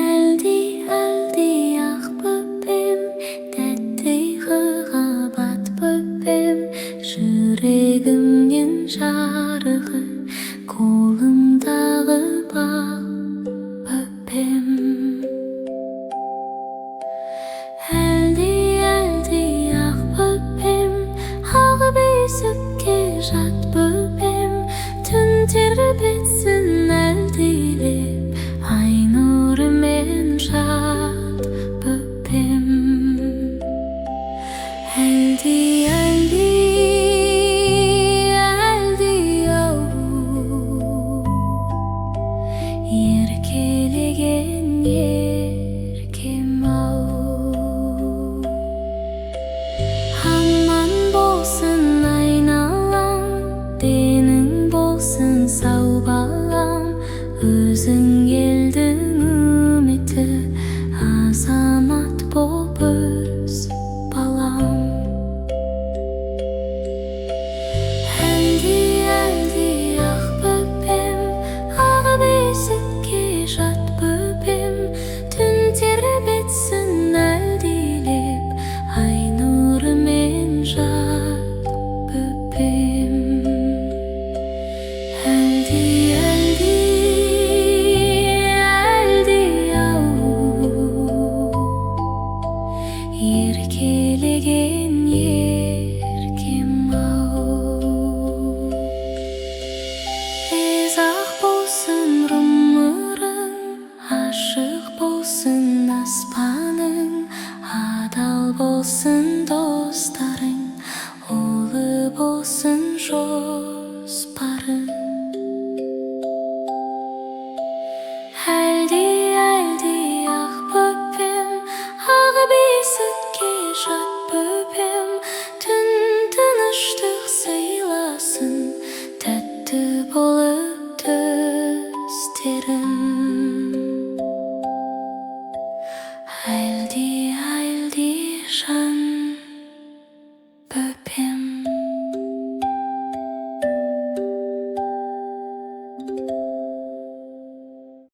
Әлди ақ бөпем, тәтті ұйқыға бат бөпем, жүрегімнен жарығы қолымдағы бақ бөпем. Әлди ақ бөпем, ақ бесікке жат бөпем, түн тербетсін әлдилеп, ай нұрымен жат бөпем. Әлди ау, еркелеген еркем ау. Аман болсын айналам, денің болсын сау балам, өзің елдің үміті, азамат боп өс балам. Әлди ақ бөпем, ақ бесікке жат бөпем, түн тербетсін әлдилеп, ай нұрымен жат бөпем. Әлди ау, еркелеген еркем ау. Ақ болсын ғұмырың, ашық болсын аспаның, адал болсын достарың, ұлы болсын жоспарың. Әлди ақ бөпем, ақ бесікке жат бөпем, түн тыныштық сыйласын, тәтті болып түстерім. Әлди жан